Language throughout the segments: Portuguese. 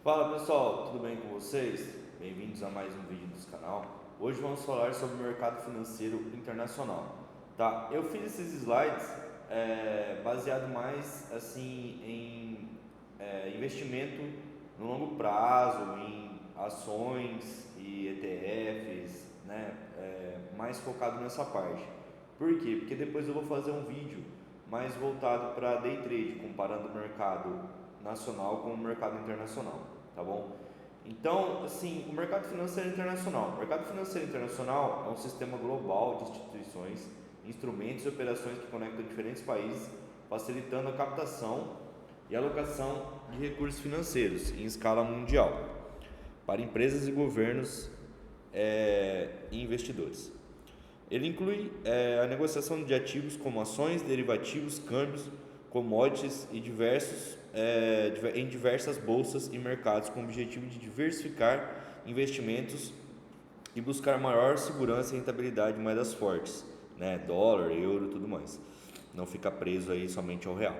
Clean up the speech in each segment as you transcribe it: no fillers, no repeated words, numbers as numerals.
Fala pessoal, tudo bem com vocês? Bem-vindos a mais um vídeo do canal. Hoje vamos falar sobre o mercado financeiro internacional. Tá? Eu fiz esses slides baseado mais assim em investimento no longo prazo, em ações e ETFs, né? Mais focado nessa parte. Por quê? Porque depois eu vou fazer um vídeo mais voltado para day trade, comparando o mercado nacional com o mercado internacional, tá bom? Então, assim, o mercado financeiro internacional. O mercado financeiro internacional é um sistema global de instituições, instrumentos e operações que conectam diferentes países, facilitando a captação e alocação de recursos financeiros em escala mundial para empresas e governos e investidores. Ele inclui a negociação de ativos como ações, derivativos, câmbios, commodities e em diversas bolsas e mercados com o objetivo de diversificar investimentos e buscar maior segurança e rentabilidade em moedas fortes, né? Dólar, euro e tudo mais. Não fica preso aí somente ao real.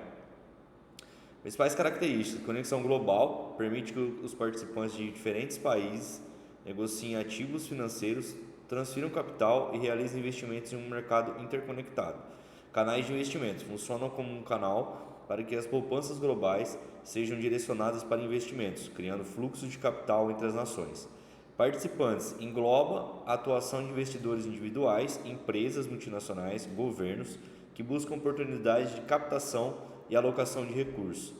Principais características: conexão global, permite que os participantes de diferentes países negociem ativos financeiros, transfiram capital e realizem investimentos em um mercado interconectado. Canais de investimentos funcionam como um canal para que as poupanças globais sejam direcionadas para investimentos, criando fluxo de capital entre as nações. Participantes engloba a atuação de investidores individuais, empresas multinacionais, governos que buscam oportunidades de captação e alocação de recursos.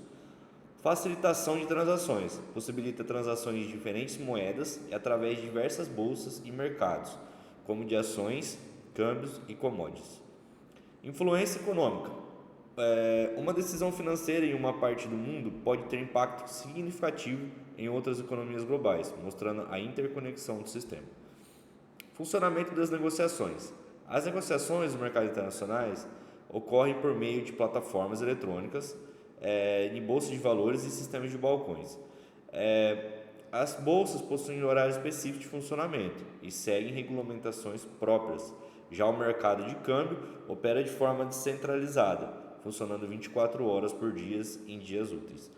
Facilitação de transações. Possibilita transações de diferentes moedas e através de diversas bolsas e mercados, como de ações, câmbios e commodities. Influência econômica. Uma decisão financeira em uma parte do mundo pode ter impacto significativo em outras economias globais, mostrando a interconexão do sistema. Funcionamento das negociações. As negociações no mercado internacionais ocorrem por meio de plataformas eletrônicas, em bolsas de valores e sistemas de balcões. As bolsas possuem horários específicos de funcionamento e seguem regulamentações próprias. Já o mercado de câmbio opera de forma descentralizada, funcionando 24 horas por dia em dias úteis.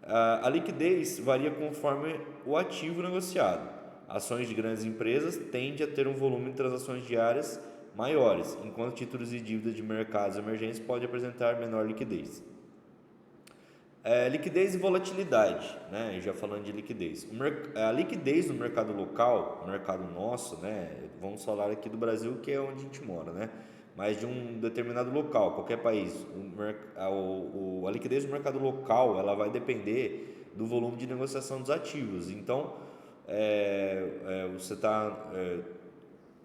A liquidez varia conforme o ativo negociado. Ações de grandes empresas tendem a ter um volume de transações diárias maiores, enquanto títulos e dívidas de mercados emergentes podem apresentar menor liquidez. Liquidez e volatilidade, né? Já falando de liquidez. A liquidez no mercado local, no mercado nosso, né? Vamos falar aqui do Brasil, que é onde a gente mora, né? Mas de um determinado local, qualquer país. A liquidez do mercado local, ela vai depender do volume de negociação dos ativos. Então, você está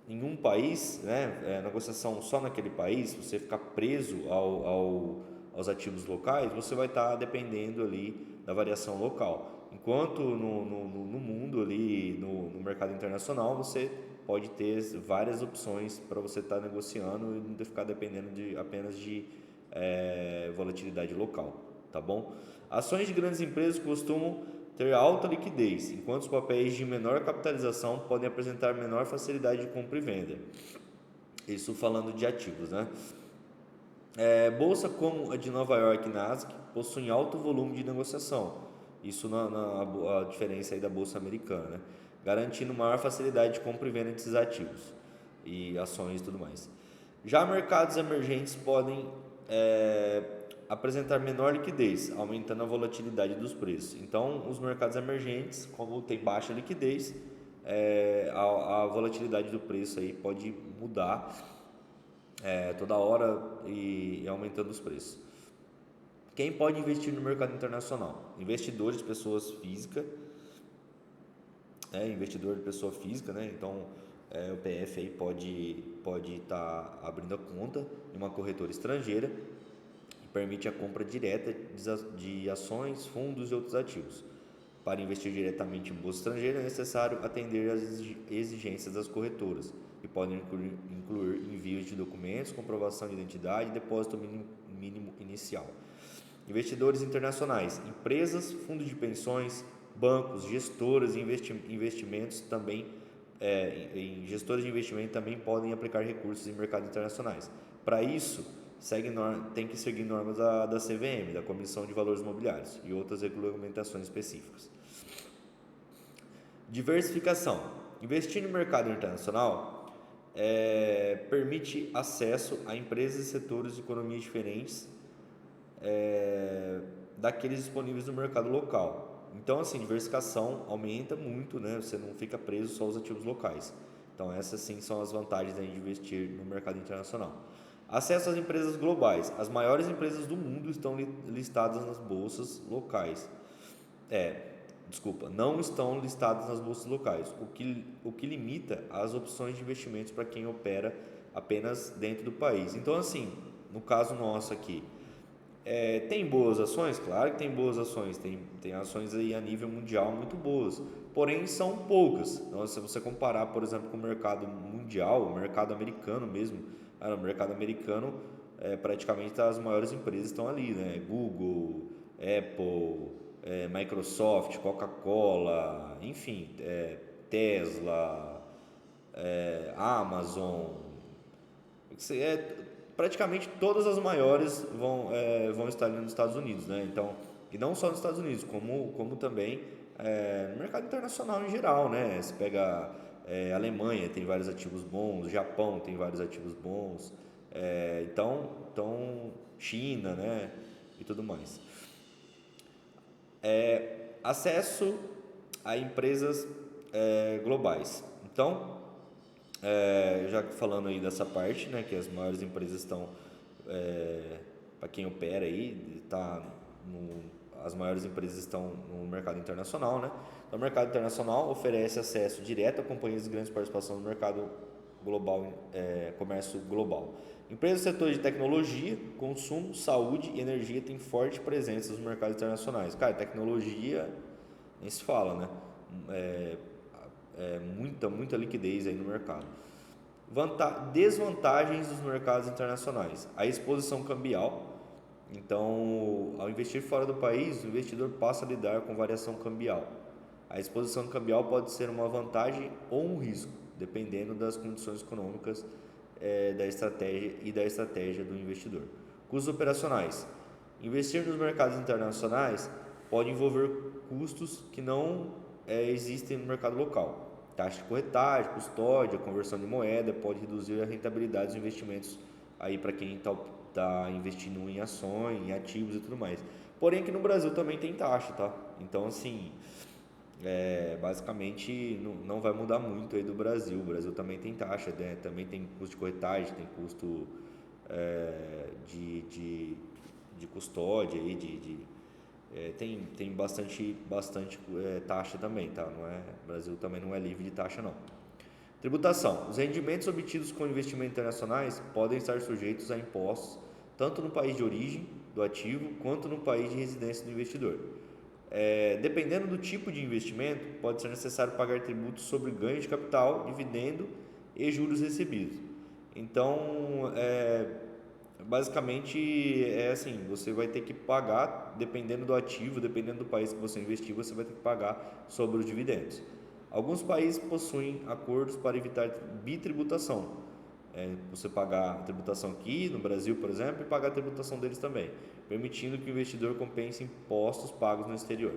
em um país, né? Negociação só naquele país, você ficar preso aos ativos locais, você vai estar dependendo ali da variação local. Enquanto no mundo ali, no mercado internacional, você pode ter várias opções para você estar negociando e não ficar dependendo apenas de volatilidade local, tá bom? Ações de grandes empresas costumam ter alta liquidez, enquanto os papéis de menor capitalização podem apresentar menor facilidade de compra e venda. Isso falando de ativos, né? Bolsa como a de Nova York e Nasdaq possuem alto volume de negociação. Isso a diferença aí da bolsa americana, né? Garantindo maior facilidade de compra e venda desses ativos e ações e tudo mais. Já mercados emergentes podem apresentar menor liquidez, aumentando a volatilidade dos preços. Então, os mercados emergentes, como tem baixa liquidez, a volatilidade do preço aí pode mudar toda hora e aumentando os preços. Quem pode investir no mercado internacional? Investidores, pessoas físicas, investidor de pessoa física, né? Então o PF aí pode estar abrindo a conta em uma corretora estrangeira que permite a compra direta de ações, fundos e outros ativos. Para investir diretamente em bolsa estrangeira é necessário atender às exigências das corretoras, que podem incluir envios de documentos, comprovação de identidade e depósito mínimo inicial. Investidores internacionais, empresas, fundos de pensões, bancos, gestoras e investimentos também, gestores de investimento também podem aplicar recursos em mercados internacionais. Para isso, tem que seguir normas da CVM, da Comissão de Valores Mobiliários, e outras regulamentações específicas. Diversificação. Investir no mercado internacional permite acesso a empresas e setores de economia diferentes daqueles disponíveis no mercado local. Então, assim, diversificação aumenta muito, né? Você não fica preso só aos ativos locais. Então, essas sim são as vantagens aí de investir no mercado internacional. Acesso às empresas globais. As maiores empresas do mundo estão listadas nas bolsas locais. Não estão listadas nas bolsas locais, o que limita as opções de investimentos para quem opera apenas dentro do país. Então, assim, no caso nosso aqui, tem boas ações? Claro que tem boas ações, tem ações aí a nível mundial muito boas, porém são poucas. Então, se você comparar, por exemplo, com o mercado mundial, o mercado americano mesmo, o mercado americano, praticamente as maiores empresas estão ali, né? Google, Apple, Microsoft, Coca-Cola, enfim, Tesla, Amazon, praticamente todas as maiores vão estar ali nos Estados Unidos, né? Então, e não só nos Estados Unidos, como também no mercado internacional em geral, né? Você pega Alemanha, tem vários ativos bons, Japão tem vários ativos bons, então China, né? E tudo mais. Acesso a empresas globais. Então, já falando aí dessa parte, né, que as maiores empresas estão, para quem opera aí, as maiores empresas estão no mercado internacional, né? Então, o mercado internacional oferece acesso direto a companhias de grande participação no mercado global, comércio global. Empresas do setor de tecnologia, consumo, saúde e energia têm forte presença nos mercados internacionais. Cara, tecnologia nem se fala, né? Muita liquidez aí no mercado. Desvantagens dos mercados internacionais. A exposição cambial. Então, ao investir fora do país, o investidor passa a lidar com variação cambial. A exposição cambial pode ser uma vantagem ou um risco, dependendo das condições econômicas da estratégia do investidor. Custos operacionais. Investir nos mercados internacionais pode envolver custos que não existem no mercado local. Taxa de corretagem, custódia, conversão de moeda pode reduzir a rentabilidade dos investimentos aí para quem está investindo em ações, em ativos e tudo mais. Porém, aqui no Brasil também tem taxa, tá? Então, assim, basicamente não vai mudar muito aí do Brasil. O Brasil também tem taxa, né? Também tem custo de corretagem, tem custo de custódia aí, tem bastante taxa também, tá? O Brasil também não é livre de taxa, não. Tributação. Os rendimentos obtidos com investimentos internacionais podem estar sujeitos a impostos tanto no país de origem do ativo quanto no país de residência do investidor. Dependendo do tipo de investimento, pode ser necessário pagar tributos sobre ganho de capital, dividendo e juros recebidos. Então, basicamente assim, você vai ter que pagar, dependendo do ativo, dependendo do país que você investir, você vai ter que pagar sobre os dividendos. Alguns países possuem acordos para evitar bitributação. Você pagar a tributação aqui no Brasil, por exemplo, e pagar a tributação deles também, permitindo que o investidor compense impostos pagos no exterior.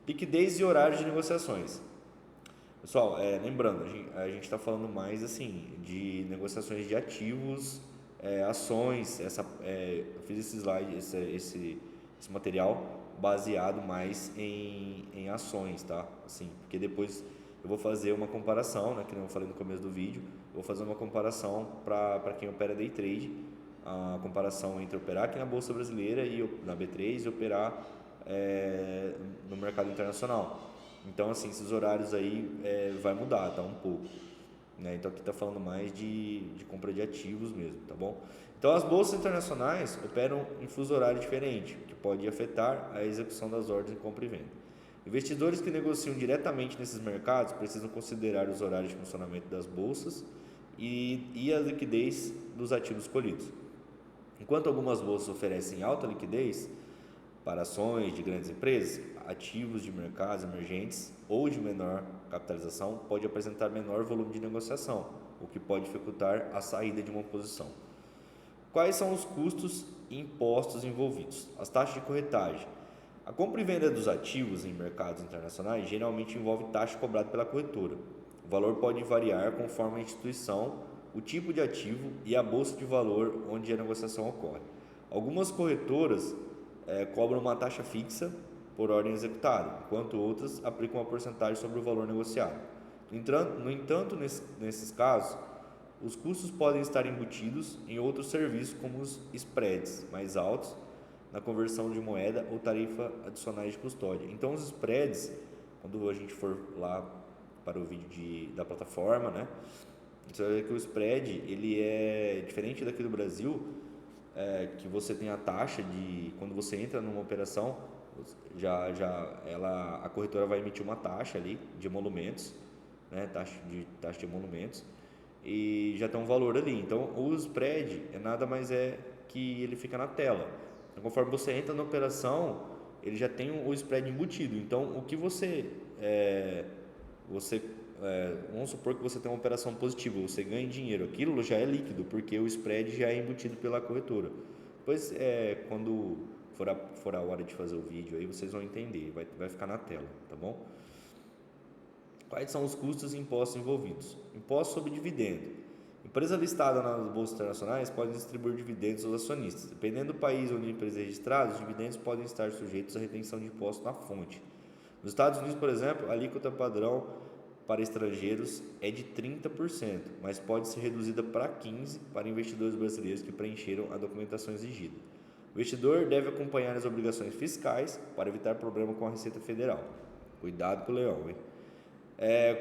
Liquidez e horários de negociações. Pessoal, lembrando, a gente está falando mais assim de negociações de ativos, ações. Eu fiz esse slide, esse material baseado mais em ações, tá? Assim, porque depois eu vou fazer uma comparação, né, que eu falei no começo do vídeo. Vou fazer uma comparação para quem opera day trade, a comparação entre operar aqui na Bolsa Brasileira e na B3 e operar no mercado internacional. Então, assim, esses horários aí vai mudar, tá? Um pouco, né? Então, aqui está falando mais de compra de ativos mesmo, tá bom? Então, as bolsas internacionais operam em fuso horário diferente, o que pode afetar a execução das ordens de compra e venda. Investidores que negociam diretamente nesses mercados precisam considerar os horários de funcionamento das bolsas e a liquidez dos ativos escolhidos. Enquanto algumas bolsas oferecem alta liquidez para ações de grandes empresas, ativos de mercados emergentes ou de menor capitalização pode apresentar menor volume de negociação, o que pode dificultar a saída de uma posição. Quais são os custos e impostos envolvidos? As taxas de corretagem. A compra e venda dos ativos em mercados internacionais geralmente envolve taxa cobrada pela corretora. O valor pode variar conforme a instituição, o tipo de ativo e a bolsa de valor onde a negociação ocorre. Algumas corretoras cobram uma taxa fixa por ordem executada, enquanto outras aplicam uma porcentagem sobre o valor negociado. No entanto, nesses casos, os custos podem estar embutidos em outros serviços, como os spreads mais altos na conversão de moeda ou tarifa adicionais de custódia. Então, os spreads, quando a gente for lá para o vídeo da plataforma, né, você vai ver que o spread ele é diferente daqui do Brasil, que você tem a taxa de quando você entra numa operação, a corretora vai emitir uma taxa ali de emolumentos, né, taxa de emolumentos, e já tem um valor ali. Então, o spread nada mais é que ele fica na tela. Então, conforme você entra na operação, ele já tem o spread embutido. Então, o que vamos supor que você tem uma operação positiva, você ganha dinheiro, aquilo já é líquido, porque o spread já é embutido pela corretora. Depois, quando for a hora de fazer o vídeo, aí vocês vão entender, vai ficar na tela, tá bom? Quais são os custos e impostos envolvidos? Imposto sobre dividendo. Empresa listada nas bolsas internacionais pode distribuir dividendos aos acionistas. Dependendo do país onde a empresa é registrada, os dividendos podem estar sujeitos à retenção de imposto na fonte. Nos Estados Unidos, por exemplo, a alíquota padrão para estrangeiros é de 30%, mas pode ser reduzida para 15% para investidores brasileiros que preencheram a documentação exigida. O investidor deve acompanhar as obrigações fiscais para evitar problema com a Receita Federal. Cuidado com o leão, hein?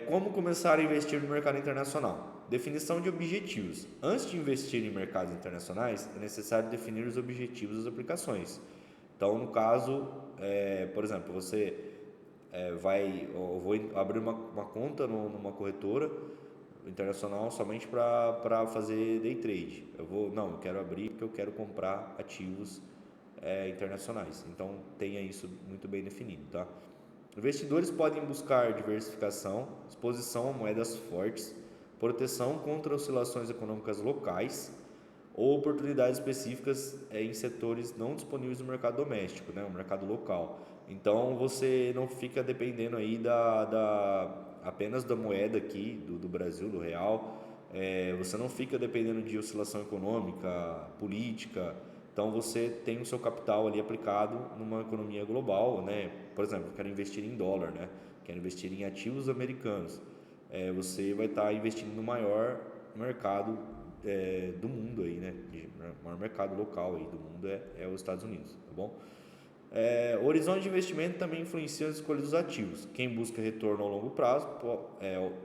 Como começar a investir no mercado internacional? Definição de objetivos. Antes de investir em mercados internacionais, é necessário definir os objetivos das aplicações. Então, no caso, por exemplo, você eu vou abrir uma conta numa corretora internacional somente para fazer day trade. Eu quero abrir porque eu quero comprar ativos internacionais. Então, tenha isso muito bem definido, tá? Investidores podem buscar diversificação, exposição a moedas fortes, proteção contra oscilações econômicas locais ou oportunidades específicas em setores não disponíveis no mercado doméstico, né, o mercado local. Então você não fica dependendo aí apenas da moeda aqui do Brasil, do real. Você não fica dependendo de oscilação econômica, política. Então você tem o seu capital ali aplicado numa economia global, né? Por exemplo, eu quero investir em dólar, né? Quero investir em ativos americanos. Você vai estar investindo no maior mercado do mundo aí, né? O maior mercado local aí do mundo é os Estados Unidos, tá bom? O horizonte de investimento também influencia as escolhas dos ativos. Quem busca retorno ao longo prazo,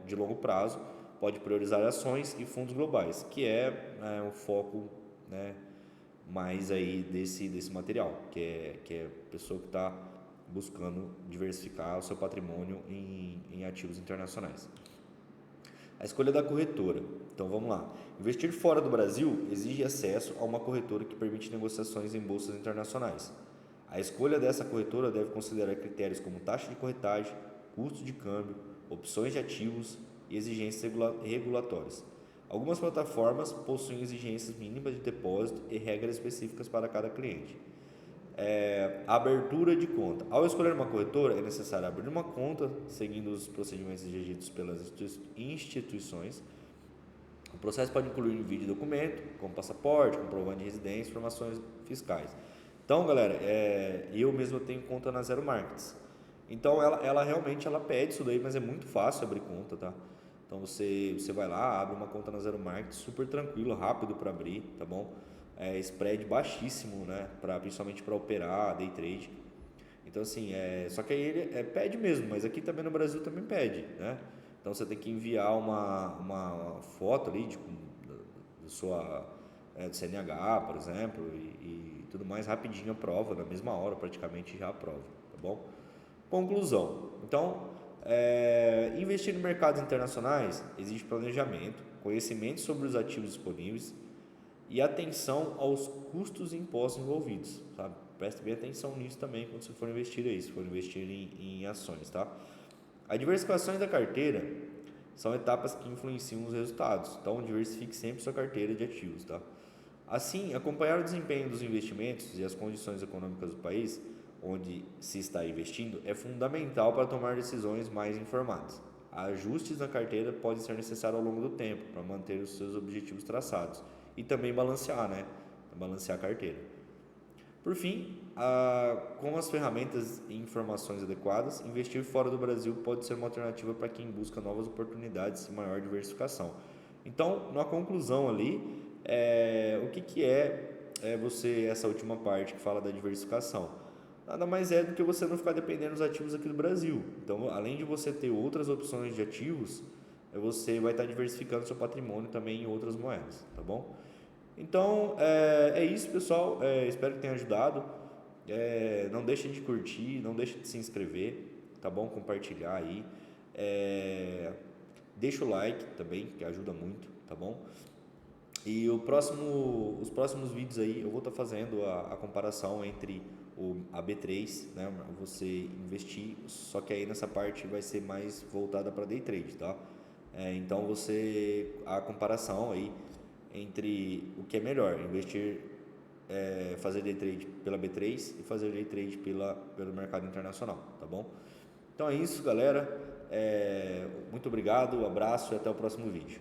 de longo prazo, pode priorizar ações e fundos globais, que é o foco, né, mais aí desse material, que é a pessoa que está buscando diversificar o seu patrimônio em ativos internacionais. A escolha da corretora. Então vamos lá. Investir fora do Brasil exige acesso a uma corretora que permite negociações em bolsas internacionais. A escolha dessa corretora deve considerar critérios como taxa de corretagem, custo de câmbio, opções de ativos e exigências regulatórias. Algumas plataformas possuem exigências mínimas de depósito e regras específicas para cada cliente. Abertura de conta. Ao escolher uma corretora, é necessário abrir uma conta seguindo os procedimentos exigidos pelas instituições. O processo pode incluir envio de documento, como passaporte, comprovante de residência, informações fiscais. Então, galera, eu mesmo tenho conta na Zero Markets. Então, ela realmente pede isso daí, mas é muito fácil abrir conta, tá? Então, você vai lá, abre uma conta na Zero Markets, super tranquilo, rápido para abrir, tá bom? Spread baixíssimo, né? Principalmente para operar, day trade. Então, assim, só que aí ele pede mesmo, mas aqui também no Brasil também pede, né? Então, você tem que enviar uma foto ali do CNH, por exemplo, e tudo mais, rapidinho aprova, na mesma hora praticamente já aprova, tá bom? Conclusão. Então, investir em mercados internacionais exige planejamento, conhecimento sobre os ativos disponíveis e atenção aos custos e impostos envolvidos, sabe? Preste bem atenção nisso também quando você for investir aí, se for investir em ações, tá? A diversificação da carteira são etapas que influenciam os resultados, então diversifique sempre sua carteira de ativos, tá? Assim, acompanhar o desempenho dos investimentos e as condições econômicas do país onde se está investindo é fundamental para tomar decisões mais informadas. Ajustes na carteira podem ser necessários ao longo do tempo para manter os seus objetivos traçados e também balancear, né? Balancear a carteira. Por fim, com as ferramentas e informações adequadas, investir fora do Brasil pode ser uma alternativa para quem busca novas oportunidades e maior diversificação. Então, na conclusão ali, o que é você, essa última parte que fala da diversificação? Nada mais é do que você não ficar dependendo dos ativos aqui do Brasil. Então, além de você ter outras opções de ativos, você vai estar diversificando seu patrimônio também em outras moedas, tá bom? Então, é isso, pessoal. Espero que tenha ajudado. Não deixem de curtir, não deixem de se inscrever, tá bom? Compartilhar aí. Deixa o like também, que ajuda muito, tá bom? E os próximos vídeos aí eu vou estar fazendo a comparação entre a B3, né? Você investir, só que aí nessa parte vai ser mais voltada para day trade, tá? Então a comparação aí entre o que é melhor, investir, fazer day trade pela B3 e fazer day trade pelo mercado internacional, tá bom? Então é isso, galera. Muito obrigado, um abraço e até o próximo vídeo.